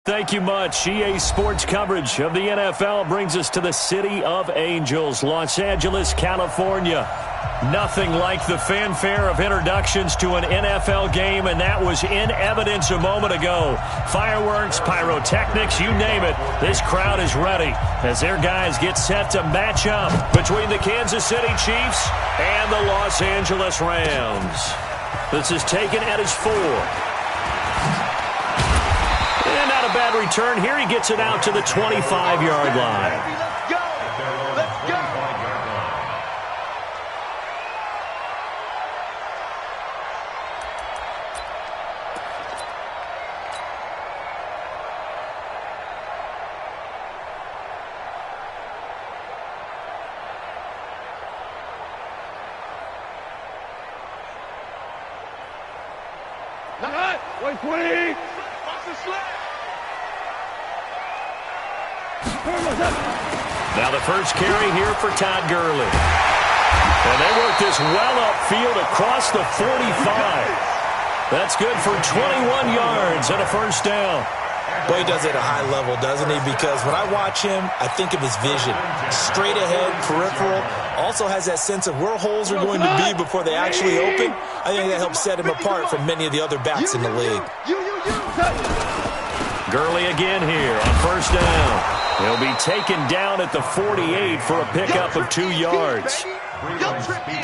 Thank you much. EA Sports coverage of the NFL brings us to the City of Angels, Los Angeles, California. Nothing like the fanfare of introductions to an NFL game, and that was in evidence a moment ago. Fireworks, pyrotechnics, you name it. This crowd is ready as their guys get set to match up between the Kansas City Chiefs and the Los Angeles Rams. This is taken at his 4. And not a bad return. Here he gets it out to the 25-yard line. Let's go! Let's go! Not 120! Watch the slip! Now the first carry here for Todd Gurley. And they work this well upfield across the 45. That's good for 21 yards and a first down. Boy, he does it at a high level, doesn't he? Because when I watch him, I think of his vision. Straight ahead, peripheral. Also has that sense of where holes are going to be before they actually open. I think that helps set him apart from many of the other backs in the league. Gurley again here on first down. He'll be taken down at the 48 for a pickup of 2 yards.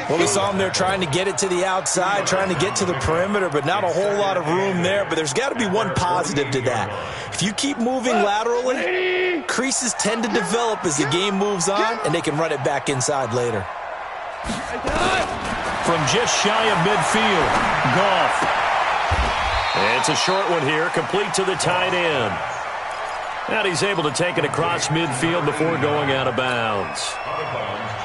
Well, we saw him there trying to get it to the outside, trying to get to the perimeter, but not a whole lot of room there. But there's got to be one positive to that. If you keep moving laterally, creases tend to develop as the game moves on, and they can run it back inside later. From just shy of midfield, Goff. It's a short one here, complete to the tight end. And he's able to take it across midfield before going out of bounds.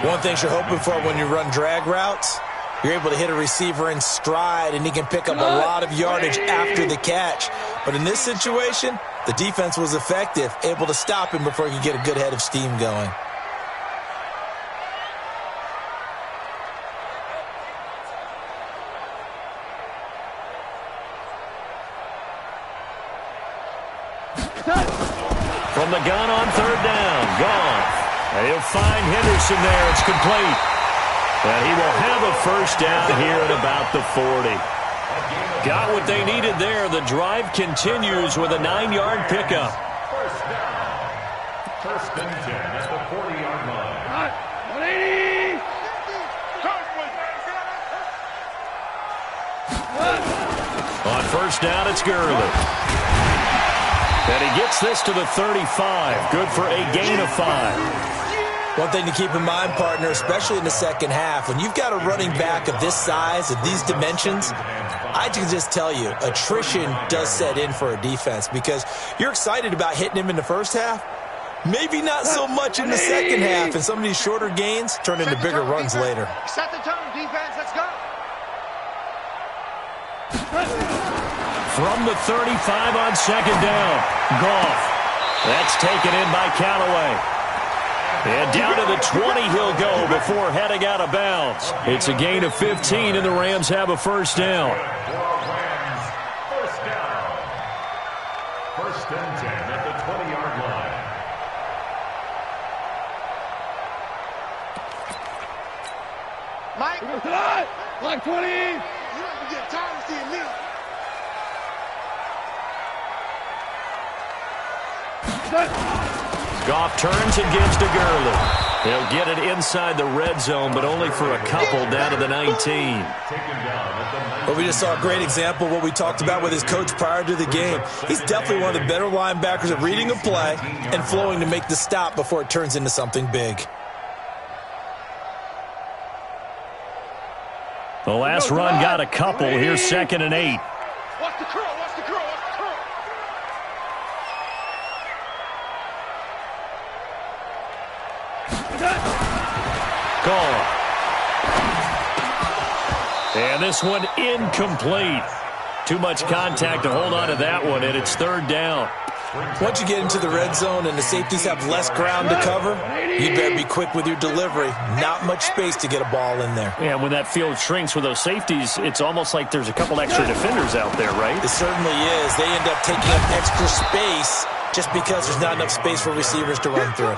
One thing you're hoping for when you run drag routes, you're able to hit a receiver in stride, and he can pick up a lot of yardage after the catch. But in this situation, the defense was effective, able to stop him before he could get a good head of steam going. From the gun on third down, Goff. He'll find Henderson there. It's complete. And he will have a first down here at about the 40. Got what they needed there. The drive continues with a 9-yard pickup. First down. First and 10 at the 40-yard line. 180! On first down, it's Gurley. And he gets this to the 35. Good for a gain of 5. One thing to keep in mind, partner, especially in the second half, when you've got a running back of this size, of these dimensions, I can just tell you, attrition does set in for a defense because you're excited about hitting him in the first half. Maybe not so much in the second half, and some of these shorter gains turn into bigger runs later. Set the tone, defense. Let's go. From the 35 on second down, Goff. That's taken in by Callaway. And down to the 20 he'll go before heading out of bounds. It's a gain of 15, and the Rams have a first down. First down. First and 10 at the 20-yard line. Mike. Like 20! You don't get tired of seeing me. Goff turns and gives to Gurley. He'll get it inside the red zone, but only for a couple down to the 19. But we just saw a great example of what we talked about with his coach prior to the game. He's definitely one of the better linebackers at reading a play and flowing to make the stop before it turns into something big. The last run got a couple. Here's 2nd and 8. Watch the curl. Watch the curl. Watch the curl. Gone. And this one incomplete. Too much contact to hold on to that one, and it's third down. Once you get into the red zone and the safeties have less ground to cover, you better be quick with your delivery. Not much space to get a ball in there. Yeah, when that field shrinks with those safeties, it's almost like there's a couple extra defenders out there, right? It certainly is. They end up taking up extra space just because there's not enough space for receivers to run through.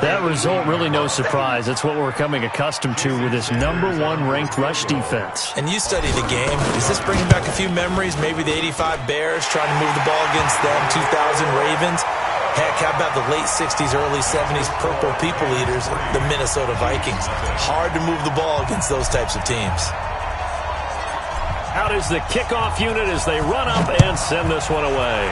That result, really no surprise. That's what we're becoming accustomed to with this #1 ranked rush defense. And you study the game. Is this bringing back a few memories? Maybe the '85 Bears trying to move the ball against them, 2000 Ravens. Heck, how about the late 60s, early 70s Purple People Eaters, the Minnesota Vikings? Hard to move the ball against those types of teams. Out is the kickoff unit as they run up and send this one away.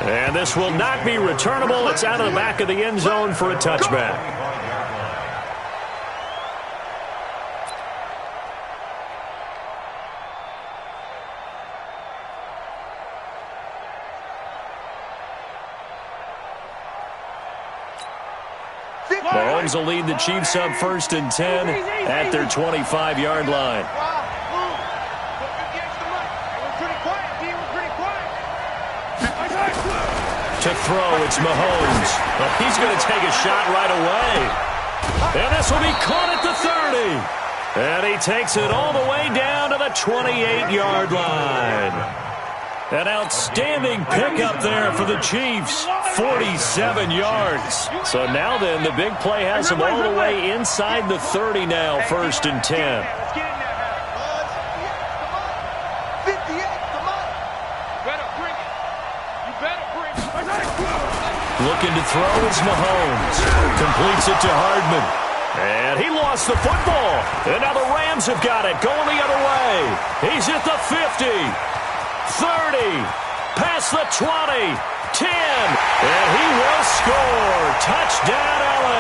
And this will not be returnable. It's out of the back of the end zone for a touchback. Mahomes will lead the Chiefs up 1st and 10 at their 25-yard line. To throw, it's Mahomes. But he's going to take a shot right away. And this will be caught at the 30. And he takes it all the way down to the 28-yard line. An outstanding pickup there for the Chiefs. 47 yards. So now then, the big play has him all the way inside the 30 now, 1st and 10. Looking to throw is Mahomes. Completes it to Hardman. And he lost the football. And now the Rams have got it. Going the other way. He's at the 50. 30. Past the 20. 10. And he will score. Touchdown, LA.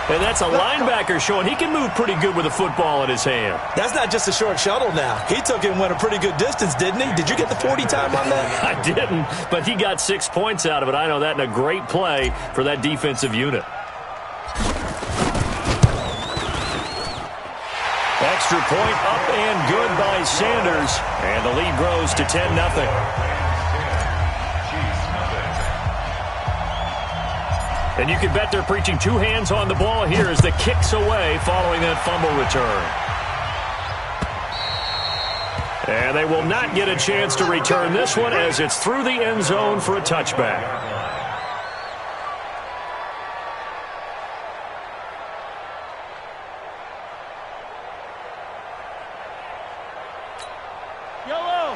And that's a linebacker showing he can move pretty good with a football in his hand. That's not just a short shuttle now. He took it and went a pretty good distance, didn't he? Did you get the 40 time on that? I didn't, but he got 6 points out of it. I know that, and a great play for that defensive unit. Extra point up and good by Sanders. And the lead grows to 10-0. And you can bet they're preaching 2 hands on the ball here as the kick's away following that fumble return. And they will not get a chance to return this one as it's through the end zone for a touchback.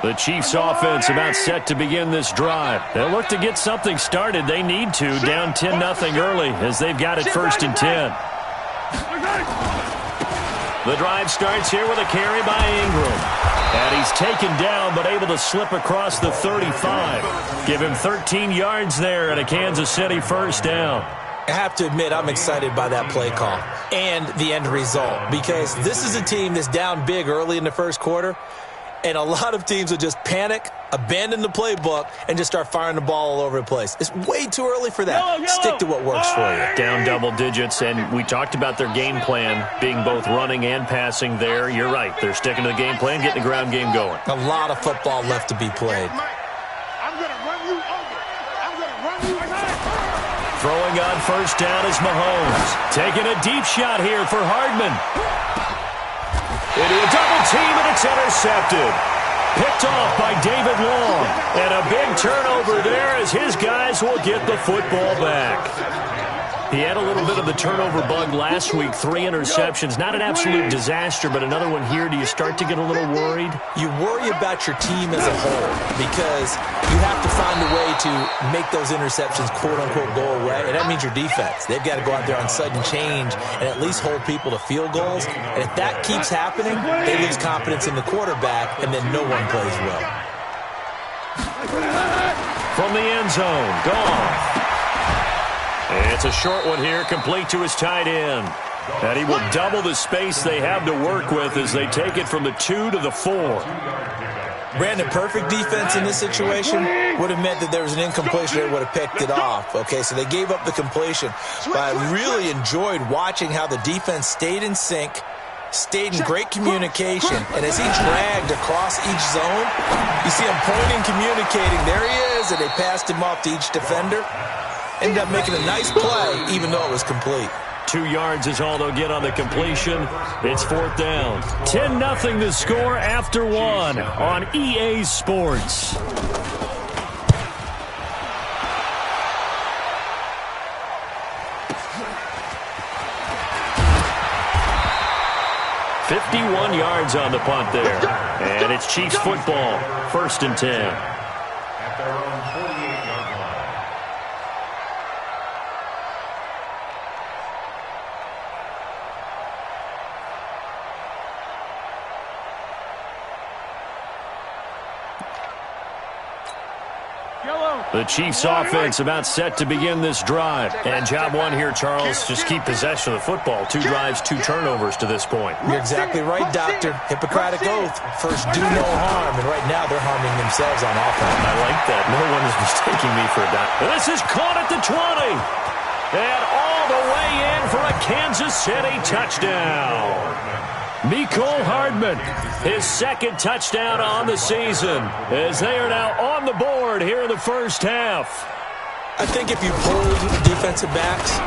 The Chiefs offense about set to begin this drive. They'll look to get something started. They need to, down 10-0 early as they've got it 1st and 10. The drive starts here with a carry by Ingram. And he's taken down but able to slip across the 35. Give him 13 yards there and a Kansas City 1st down. I have to admit, I'm excited by that play call and the end result because this is a team that's down big early in the 1st quarter. And a lot of teams will just panic, abandon the playbook, and just start firing the ball all over the place. It's way too early for that. Stick to what works for you. Down double digits, and we talked about their game plan being both running and passing there. You're right. They're sticking to the game plan, getting the ground game going. A lot of football left to be played. I'm going to run you over. I'm going to run you over. Throwing on 1st down is Mahomes. Taking a deep shot here for Hardman. Into a double team, and it's intercepted. Picked off by David Long. And a big turnover there as his guys will get the football back. He had a little bit of the turnover bug last week, 3 interceptions. Not an absolute disaster, but another one here. Do you start to get a little worried? You worry about your team as a whole because you have to find a way to make those interceptions, quote-unquote, go away, and that means your defense. They've got to go out there on sudden change and at least hold people to field goals. And if that keeps happening, they lose confidence in the quarterback, and then no one plays well. From the end zone, Goff. It's a short one here, complete to his tight end. And he will double the space they have to work with as they take it from the 2 to the 4. Brandon, perfect defense in this situation would have meant that there was an incompletion. They would have picked it off. Okay, so they gave up the completion. But I really enjoyed watching how the defense stayed in sync, stayed in great communication, and as he dragged across each zone, you see him pointing, communicating. There he is, and they passed him off to each defender. Ended up making a nice play, even though it was complete. 2 yards is all they'll get on the completion. It's 4th down. 10-0 the score after 1 on EA Sports. "51 yards on the punt there. And it's Chiefs football, 1st and 10. At their own 48-yard line. The Chiefs offense about set to begin this drive. And job one here, Charles, just keep possession of the football. 2 drives, 2 turnovers to this point. You're exactly right, Doctor. Hippocratic oath. First, do no harm. And right now, they're harming themselves on offense. I like that. No one is mistaking me for a doctor. This is caught at the 20. And all the way in for a Kansas City touchdown. Mecole Hardman, his 2nd touchdown on the season, as they are now on the board here in the first half. I think if you polled defensive backs,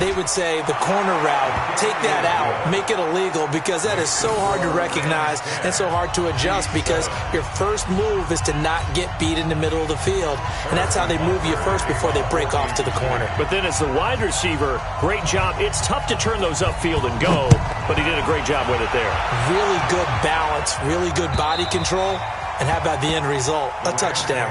they would say the corner route, take that out, make it illegal, because that is so hard to recognize and so hard to adjust, because your first move is to not get beat in the middle of the field, and that's how they move you first before they break off to the corner. But then as the wide receiver, great job. It's tough to turn those upfield and go, but he did a great job with it there. Really good balance, really good body control, and how about the end result? A touchdown.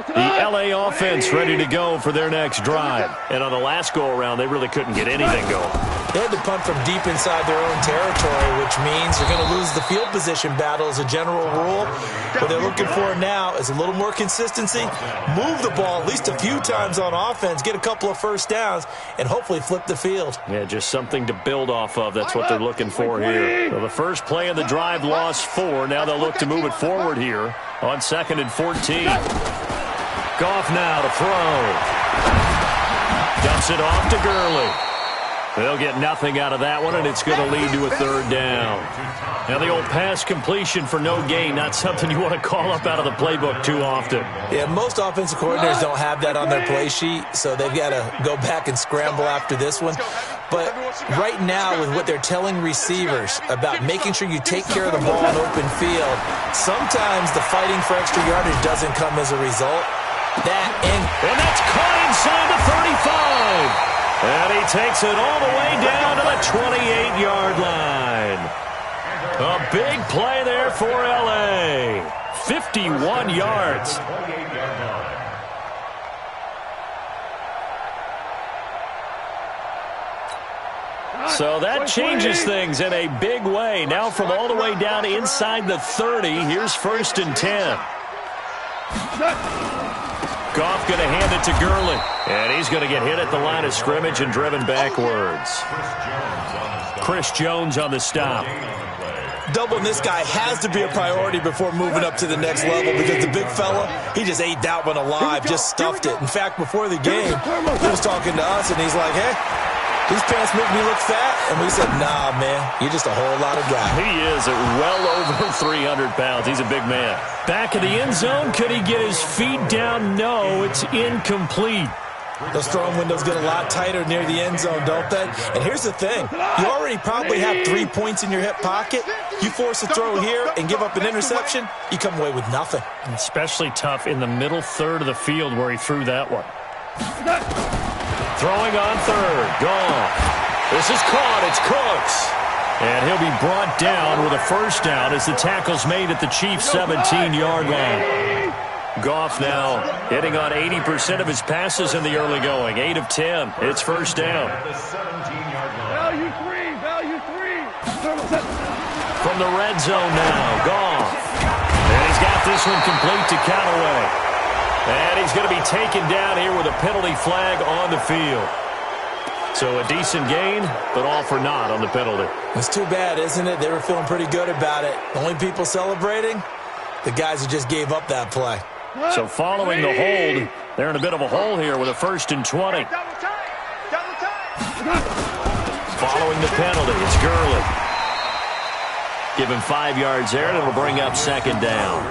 The LA offense ready to go for their next drive. And on the last go-around, they really couldn't get anything going. They had to punt from deep inside their own territory, which means they're going to lose the field position battle as a general rule. What they're looking for now is a little more consistency, move the ball at least a few times on offense, get a couple of first downs, and hopefully flip the field. Yeah, just something to build off of. That's what they're looking for here. So the first play of the drive lost 4. Now they'll look to move it forward here on 2nd and 14. Goff now to throw. Dumps it off to Gurley. They'll get nothing out of that one, and it's going to lead to a 3rd down. Now the old pass completion for no gain, not something you want to call up out of the playbook too often. Yeah, most offensive coordinators don't have that on their play sheet, so they've got to go back and scramble after this one. But right now, with what they're telling receivers about making sure you take care of the ball in open field, sometimes the fighting for extra yardage doesn't come as a result. And that's caught inside the 35. And he takes it all the way down to the 28-yard line. A big play there for L.A. 51 yards. So that changes things in a big way. Now from all the way down inside the 30, here's 1st and 10. Goff going to hand it to Gurley. And he's going to get hit at the line of scrimmage and driven backwards. Chris Jones on the stop. Doubling this guy has to be a priority before moving up to the next level, because the big fella, he just ate that one alive, just stuffed it. In fact, before the game, he was talking to us, and he's like, hey, these pants make me look fat. And we said, nah, man, you're just a whole lot of guy. He is at well over 300 pounds. He's a big man. Back in the end zone, could he get his feet down? No, it's incomplete. Those throwing windows get a lot tighter near the end zone, don't they? And here's the thing. You already probably have 3 points in your hip pocket. You force a throw here and give up an interception, you come away with nothing. Especially tough in the middle third of the field where he threw that one. Throwing on 3rd. Gone. This is caught. It's Cooks. And he'll be brought down with a 1st down as the tackle's made at the Chiefs' 17-yard line. Goff now hitting on 80% of his passes in the early going. 8 of 10. It's 1st down. Value three. From the red zone now, Goff. And he's got this one complete to Callaway. And he's going to be taken down here with a penalty flag on the field. So a decent gain, but all for naught on the penalty. It's too bad, isn't it? They were feeling pretty good about it. The only people celebrating, The guys who just gave up that play. So following the hold, they're in a bit of a hole here with a 1st and 20. Following the penalty, it's Gurley. Give him 5 yards there, and it'll bring up 2nd down.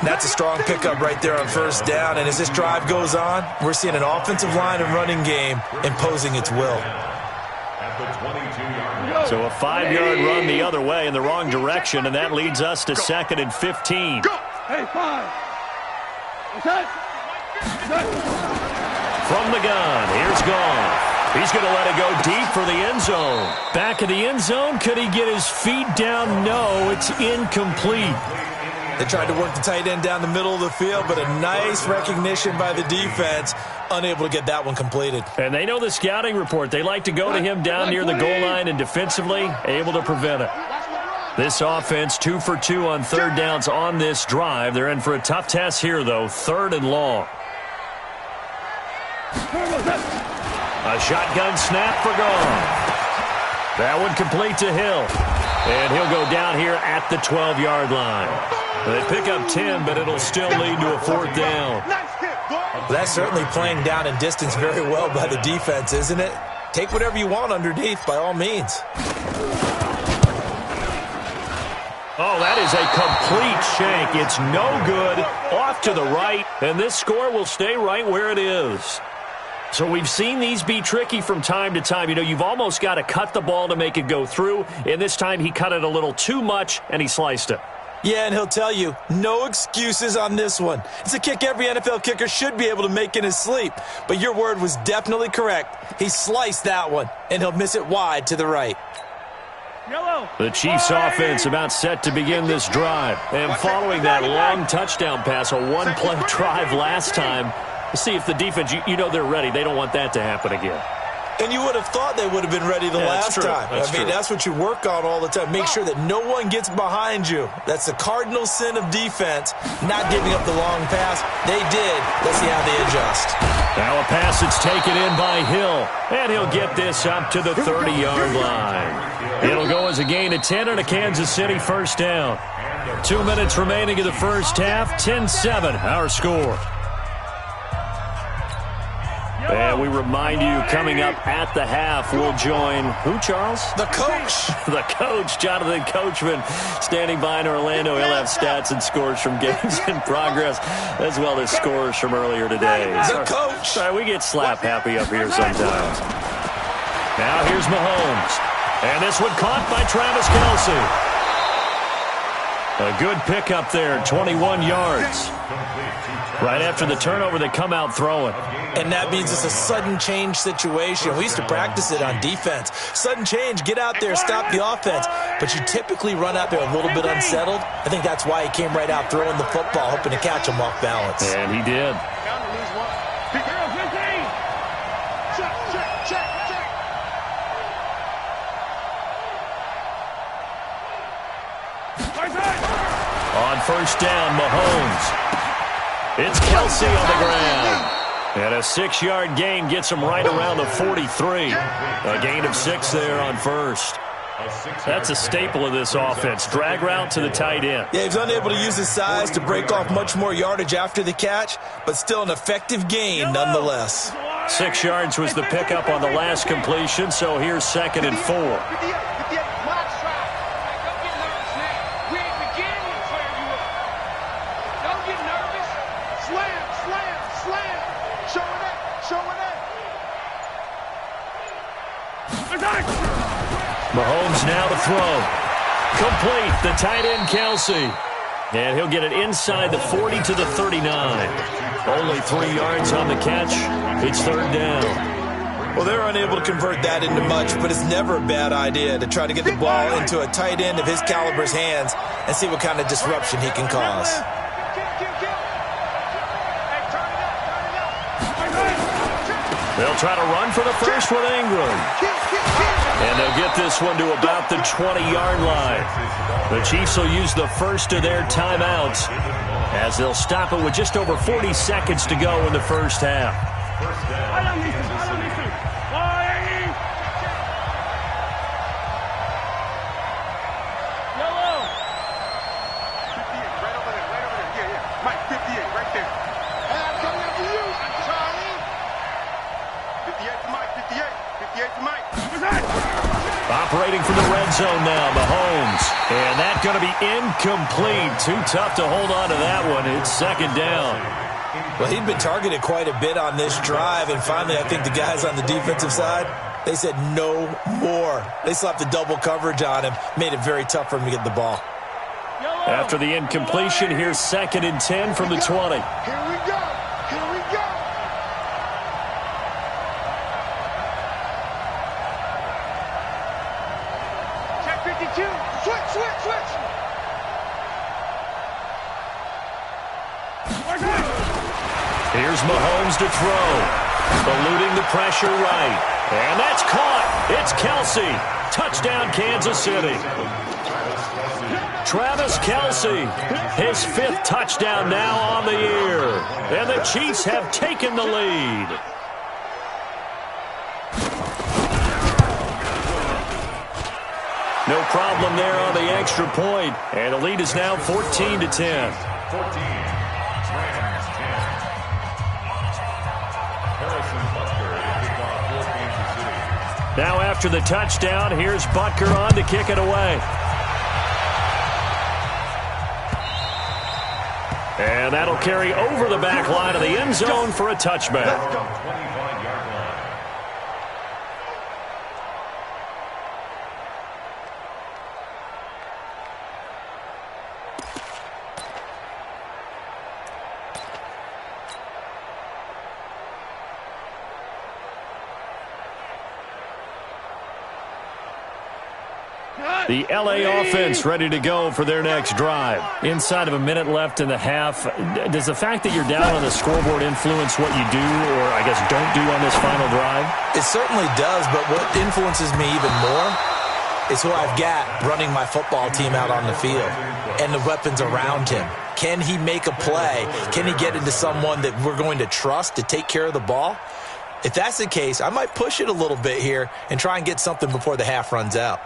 That's a strong pickup right there on 1st down, and as this drive goes on, we're seeing an offensive line and running game imposing its will. So a 5-yard run the other way in the wrong direction, and that leads us to 2nd and 15. Hey, 5. From the gun, here's Goff. He's going to let it go deep for the end zone. Back of the end zone, could he get his feet down? No, it's incomplete. They tried to work the tight end down the middle of the field, but a nice recognition by the defense, unable to get that one completed. And they know the scouting report. They like to go to him down near the goal line, and defensively, able to prevent it. This offense, 2 for 2 on 3rd downs on this drive. They're in for a tough test here, though, 3rd and long. A shotgun snap for Goff. That one complete to Hill. And he'll go down here at the 12-yard line. They pick up 10, but it'll still lead to a 4th down. That's certainly playing down in distance very well by the defense, isn't it? Take whatever you want underneath, by all means. Oh, that is a complete shank. It's no good. Off to the right, and this score will stay right where it is. So we've seen these be tricky from time to time. You know, you've almost got to cut the ball to make it go through, and this time he cut it a little too much, and he sliced it. Yeah, and he'll tell you, no excuses on this one. It's a kick every NFL kicker should be able to make in his sleep. But your word was definitely correct. He sliced that one, and he'll miss it wide to the right. The Chiefs offense about set to begin this drive. And following that long touchdown pass, a one-play drive last time, see if the defense, you know they're ready. They don't want that to happen again. And you would have thought they would have been ready the last time. That's what you work on all the time. Make sure that no one gets behind you. That's the cardinal sin of defense, not giving up the long pass. They did. Let's see how they adjust. Now a pass that's taken in by Hill. And he'll get this up to the 30-yard line. It'll go as a gain of 10 and a Kansas City 1st down. 2 minutes remaining in the first half. 10-7, our score. And we remind you, coming up at the half, we'll join who, Charles? The coach. The coach, Jonathan Coachman, standing by in Orlando. He'll have stats and scores from games in progress, as well as scores from earlier today. The coach. Sorry, we get slap happy up here sometimes. Now here's Mahomes. And this one caught by Travis Kelce. A good pickup there, 21 yards. Right after the turnover, they come out throwing. And that means it's a sudden change situation. We used to practice it on defense. Sudden change, get out there, stop the offense. But you typically run out there a little bit unsettled. I think that's why he came right out throwing the football, hoping to catch him off balance. And he did. On 1st down, Mahomes. It's Kelce on the ground. And a 6-yard gain gets him right around the 43. A gain of 6 there on 1st. That's a staple of this offense. Drag route to the tight end. Yeah, he's unable to use his size to break off much more yardage after the catch, but still an effective gain nonetheless. 6 yards was the pickup on the last completion, so here's 2nd and 4. Mahomes now to throw. Complete, the tight end Kelce. And he'll get it inside the 40 to the 39. Only 3 yards on the catch. It's 3rd down. Well, they're unable to convert that into much, but it's never a bad idea to try to get the ball into a tight end of his caliber's hands and see what kind of disruption he can cause. They'll try to run for the first with Ingram. And they'll get this one to about the 20-yard line. The Chiefs will use the first of their timeouts as they'll stop it with just over 40 seconds to go in the first half. Mike, 58, right there. Hey, I'm coming after you, Charlie. 58 to Mike, 58. 58 to Mike. Operating from the red zone now, Mahomes. And that's going to be incomplete. Too tough to hold on to that one. It's second down. Well, he'd been targeted quite a bit on this drive, and finally I think the guys on the defensive side, they said no more. They slapped the double coverage on him, made it very tough for him to get the ball. After the incompletion, here's 2nd and 10 from the 20. Here we go. Here we go. Check 52. Switch. Here's Mahomes to throw. Eluding the pressure right. And that's caught. It's Kelsey. Touchdown, Kansas City. Travis Kelsey, his 5th touchdown now on the year. And the Chiefs have taken the lead. No problem there on the extra point. And the lead is now 14-10. 14. Now after the touchdown, here's Butker on to kick it away. And that'll carry over the back line of the end zone for a touchback. 25-yard line. The LA offense ready to go for their next drive. Inside of a minute left in the half, does the fact that you're down on the scoreboard influence what you do, or I guess don't do on this final drive? It certainly does, but what influences me even more is who I've got running my football team out on the field and the weapons around him. Can he make a play? Can he get into someone that we're going to trust to take care of the ball? If that's the case, I might push it a little bit here and try and get something before the half runs out.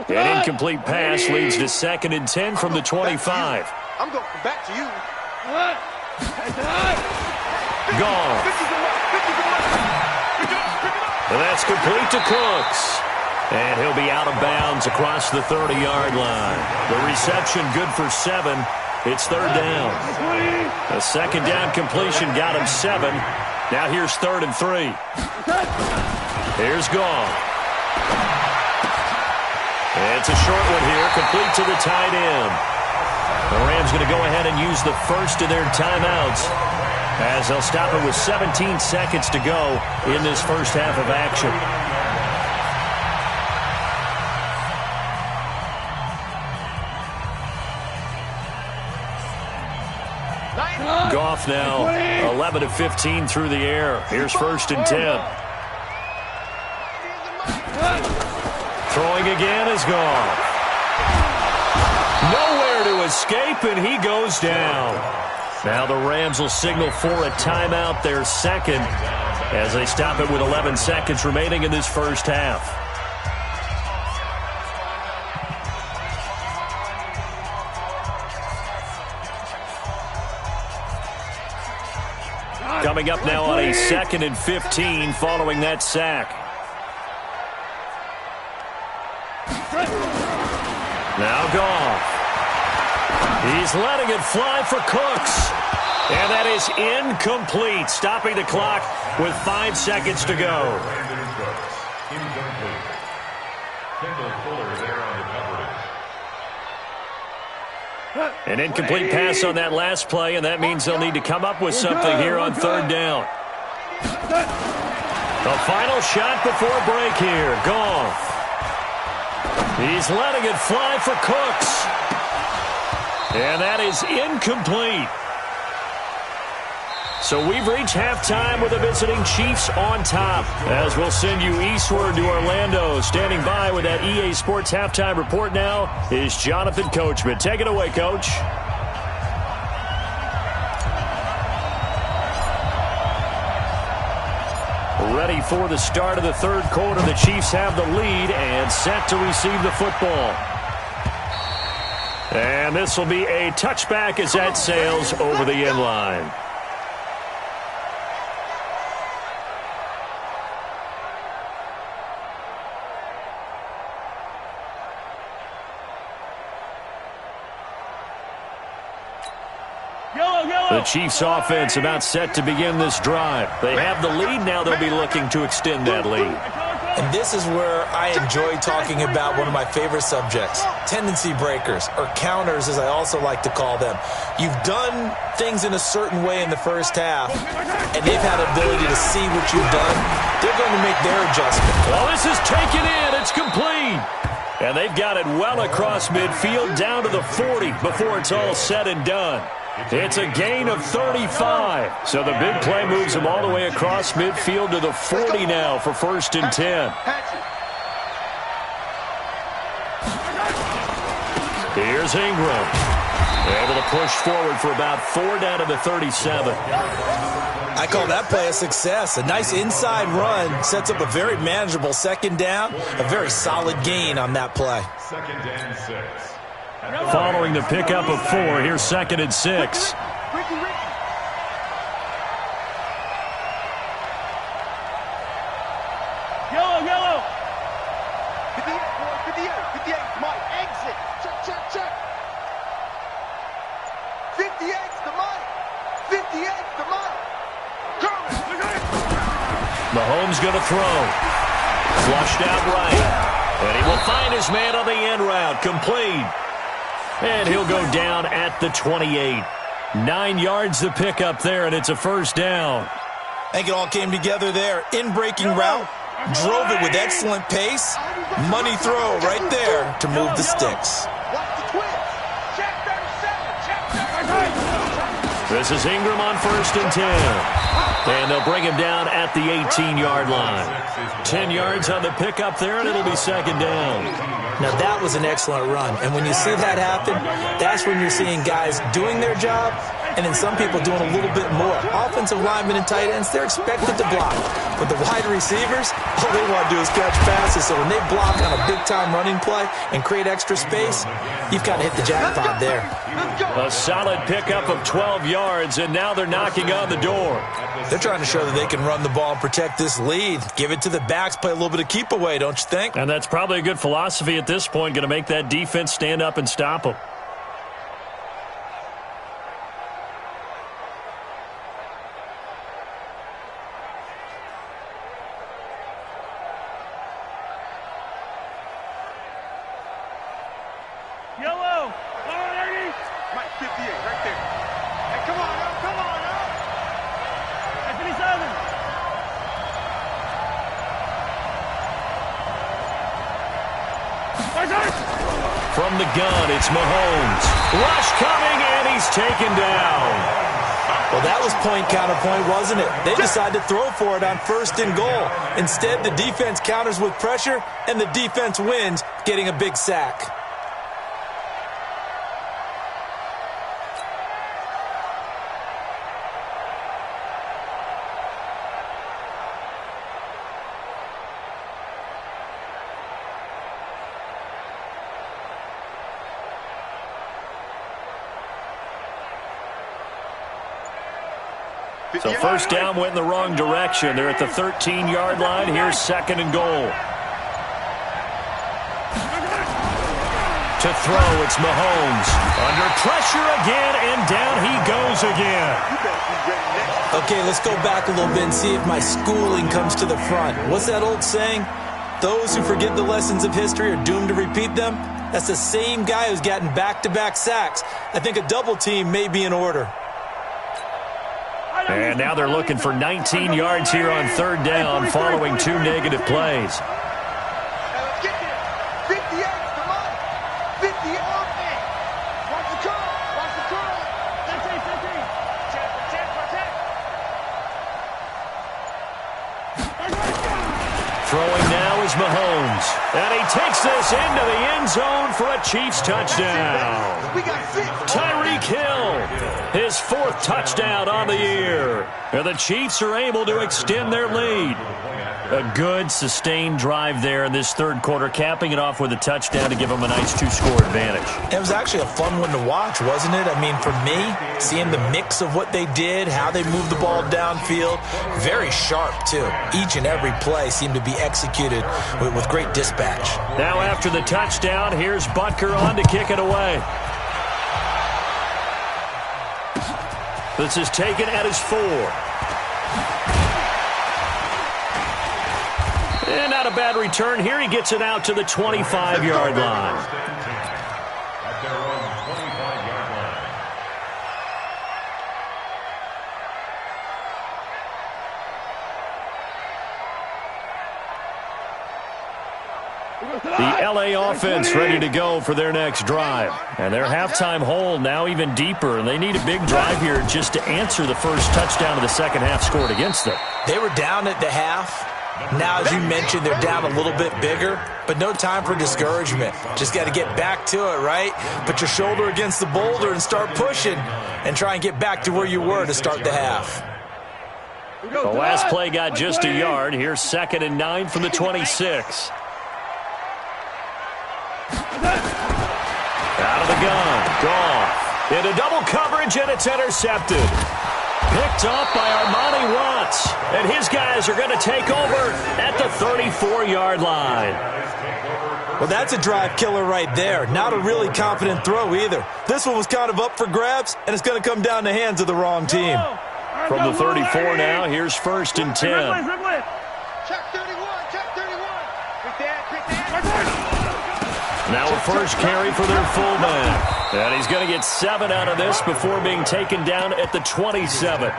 An incomplete pass leads to 2nd and 10 from the 25. I'm going back to you. Gone. And that's complete to Cooks. And he'll be out of bounds across the 30-yard line. The reception good for 7. It's 3rd down. A 2nd down completion got him 7. Now here's 3rd and 3. Here's Gone. It's a short one here, complete to the tight end. The Rams going to go ahead and use the first of their timeouts as they'll stop it with 17 seconds to go in this first half of action. Goff now 11 of 15 through the air. Here's 1st and 10. Throwing again is gone. Nowhere to escape, and he goes down. Now the Rams will signal for a timeout, their 2nd, as they stop it with 11 seconds remaining in this first half. Coming up now on a 2nd and 15 following that sack. Now Goff. He's letting it fly for Cooks. And that is incomplete, stopping the clock with 5 seconds to go. An incomplete pass on that last play, and that means they'll need to come up with something here on 3rd down. The final shot before break here. Goff. He's letting it fly for Cooks. And that is incomplete. So we've reached halftime with the visiting Chiefs on top. As we'll send you eastward to Orlando. Standing by with that EA Sports halftime report now is Jonathan Coachman. Take it away, Coach. Ready for the start of the 3rd quarter. The Chiefs have the lead and set to receive the football. And this will be a touchback as that sails over the end line. The Chiefs offense about set to begin this drive. They have the lead. Now they'll be looking to extend that lead. And this is where I enjoy talking about one of my favorite subjects, tendency breakers, or counters as I also like to call them. You've done things in a certain way in the first half, and they've had the ability to see what you've done. They're going to make their adjustment. Well, this is taken in. It's complete. And they've got it well across midfield down to the 40 before it's all said and done. It's a gain of 35. So the big play moves them all the way across midfield to the 40 now for 1st and 10. Here's Ingram. Able to push forward for about 4 down to the 37. I call that play a success. A nice inside run sets up a very manageable 2nd down. A very solid gain on that play. 2nd and 6. Following the pickup of 4, here's 2nd and 6. Yellow. 58, Mike, exit. Check. 58's the Mike. 58's the Mike. Mahomes going to throw. Flushed out right. And he will find his man on the end route. Complete. And he'll go down at the 28. 9 yards the pickup there, and it's a 1st down. I think it all came together there. In-breaking route. Drove it with excellent pace. Money throw right there to move the sticks. This is Ingram on 1st and 10. And they'll bring him down at the 18-yard line. 10 yards on the pickup there, and it'll be 2nd down. Now, that was an excellent run. And when you see that happen, that's when you're seeing guys doing their job and then some people doing a little bit more. Offensive linemen and tight ends, they're expected to block. But the wide receivers, all they want to do is catch passes. So when they block on a big-time running play and create extra space, you've got to hit the jackpot there. A solid pickup of 12 yards, and now they're knocking on the door. They're trying to show that they can run the ball and protect this lead. Give it to the backs, play a little bit of keep away, don't you think? And that's probably a good philosophy at this point, going to make that defense stand up and stop them. Yellow. Mike, 58, right there. Hey, come on now. 57. From the gun, it's Mahomes. Rush coming, and he's taken down. Well, that was point counterpoint, wasn't it? They decided to throw for it on 1st and goal. Instead, the defense counters with pressure, and the defense wins, getting a big sack. So 1st down went in the wrong direction. They're at the 13-yard line. Here's 2nd and goal. To throw, it's Mahomes. Under pressure again, and down he goes again. Okay, let's go back a little bit and see if my schooling comes to the front. What's that old saying? Those who forget the lessons of history are doomed to repeat them. That's the same guy who's gotten back-to-back sacks. I think a double team may be in order. And now they're looking for 19 yards here on 3rd down following 2 negative plays. Let's get there. 58's the Mike. 58. Watch the curl. 15. Throwing now is Mahomes. And he takes this into the end zone for a Chiefs touchdown. We got 6. Tyreek Hill. His 4th touchdown on the year. And the Chiefs are able to extend their lead. A good, sustained drive there in this third quarter, capping it off with a touchdown to give them a nice 2-score advantage. It was actually a fun one to watch, wasn't it? I mean, for me, seeing the mix of what they did, how they moved the ball downfield, very sharp, too. Each and every play seemed to be executed with great dispatch. Now after the touchdown, here's Butker on to kick it away. This is taken at his 4. And not a bad return. Here he gets it out to the 25-yard line. At their own 25-yard line. The LA offense ready to go for their next drive. And their halftime hole now even deeper. And they need a big drive here just to answer the first touchdown of the second half scored against them. They were down at the half. Now, as you mentioned, they're down a little bit bigger, but no time for discouragement. Just got to get back to it, right? Put your shoulder against the boulder and start pushing and try and get back to where you were to start the half. The last play got just a yard. Here's 2nd and 9 from the 26. Out of the gun. Goff. Into double coverage, and it's intercepted. Picked off by Armani Watts. And his guys are going to take over at the 34-yard line. Well, that's a drive killer right there. Not a really confident throw either. This one was kind of up for grabs, and it's going to come down the hands of the wrong team. From the 34 now, here's 1st and 10. Check 31, check 31. Quick that. Now a first carry for their fullback. And he's going to get 7 out of this before being taken down at the 27.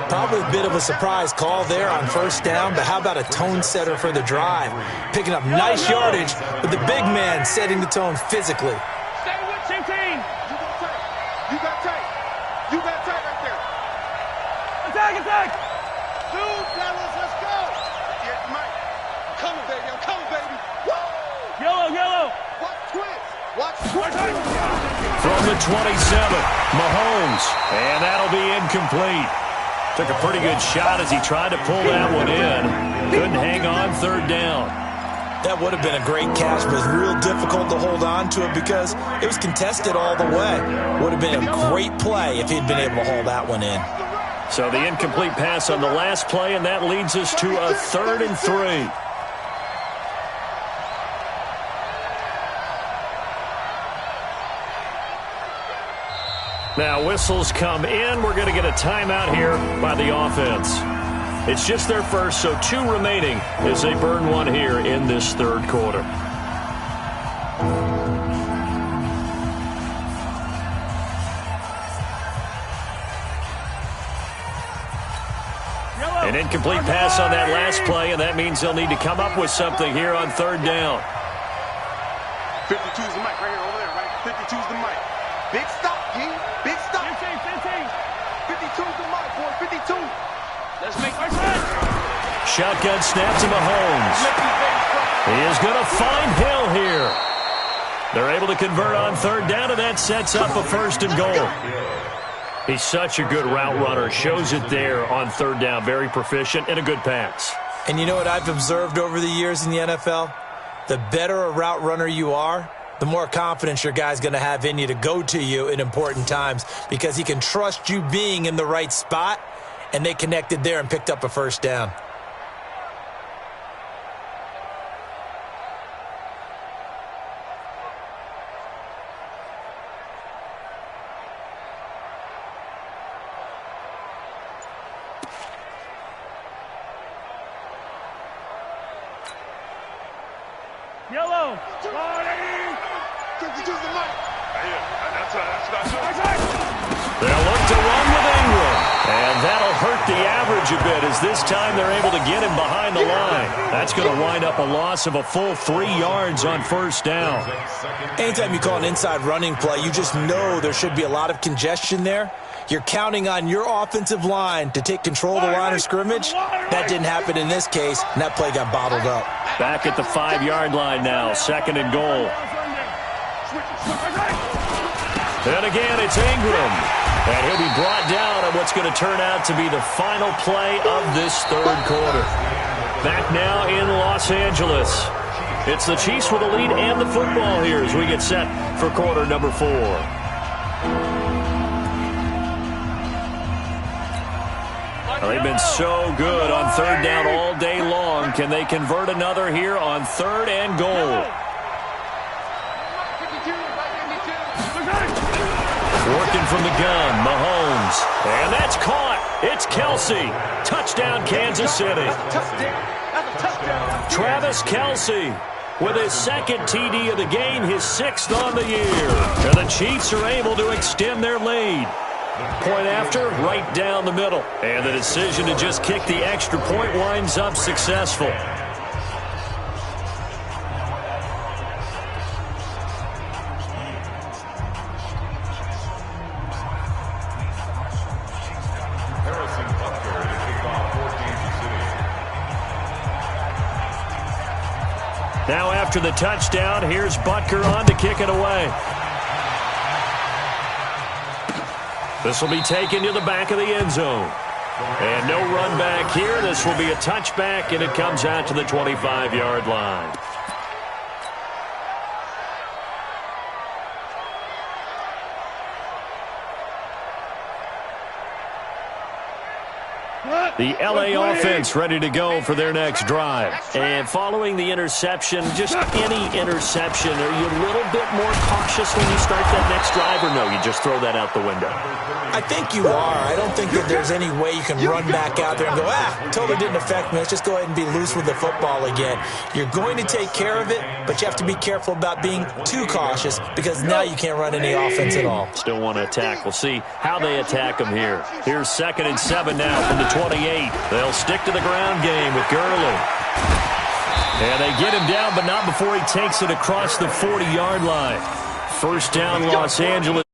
Probably a bit of a surprise call there on first down, but how about a tone setter for the drive? Picking up nice yardage, but the big man setting the tone physically. Stay with your team. You got tight. You got tight right there. Attack! Dude, fellas, let's go. Yes, Mike. I'm coming, baby. I'm coming, baby. Woo! Yellow! Watch twins. Watch twins. From the 27, Mahomes. And that'll be incomplete. Took a pretty good shot as he tried to pull that one in. Couldn't hang on 3rd down. That would have been a great catch, but it was real difficult to hold on to it because it was contested all the way. Would have been a great play if he'd been able to haul that one in. So the incomplete pass on the last play, and that leads us to a 3rd and 3. Now whistles come in. We're going to get a timeout here by the offense. It's just their first, so 2 remaining as they burn one here in this third quarter. An incomplete pass on that last play, and that means they'll need to come up with something here on 3rd down. 52's the mic right here, over there, right? 52's the mic. Big stop, G. Big stop. 52's the mic, boy. 52. Let's make our shot. Shotgun snap to Mahomes. He is going to find Hill here. They're able to convert on 3rd down, and that sets up a 1st and goal. He's such a good route runner. Shows it there on 3rd down. Very proficient and a good pass. And you know what I've observed over the years in the NFL? The better a route runner you are, the more confidence your guy's going to have in you to go to you in important times because he can trust you being in the right spot, and they connected there and picked up a 1st down. Yellow! 52's the mic. They'll look to run with Ingram. And that'll hurt the average a bit as this time they're able to get him behind the line. That's going to wind up a loss of a full 3 yards on 1st down. Anytime you call an inside running play, you just know there should be a lot of congestion there. You're counting on your offensive line to take control of the line of scrimmage. That didn't happen in this case, and that play got bottled up. Back at the 5-yard line now, 2nd and goal. And again, it's Ingram. And he'll be brought down on what's going to turn out to be the final play of this third quarter. Back now in Los Angeles. It's the Chiefs with the lead and the football here as we get set for quarter number 4. Well, they've been so good on third down all day long. Can they convert another here on third and goal? Working from the gun, Mahomes. And that's caught. It's Kelce. Touchdown, Kansas City. Travis Kelce with his second TD of the game, his 6th on the year. And the Chiefs are able to extend their lead. Point after, right down the middle. And the decision to just kick the extra point winds up successful. Now after the touchdown, here's Butker on to kick it away. This will be taken to the back of the end zone. And no run back here. This will be a touchback, and it comes out to the 25-yard line. The L.A. offense ready to go for their next drive. And following the interception, just any interception, are you a little bit more cautious when you start that next drive, or no, you just throw that out the window? I think you are. I don't think that there's any way you can run back out there and go, totally didn't affect me. Let's just go ahead and be loose with the football again. You're going to take care of it, but you have to be careful about being too cautious because now you can't run any offense at all. Still want to attack. We'll see how they attack them here. Here's 2nd and 7 now from the 28. They'll stick to the ground game with Gurley. And they get him down, but not before he takes it across the 40-yard line. First down, Los Angeles.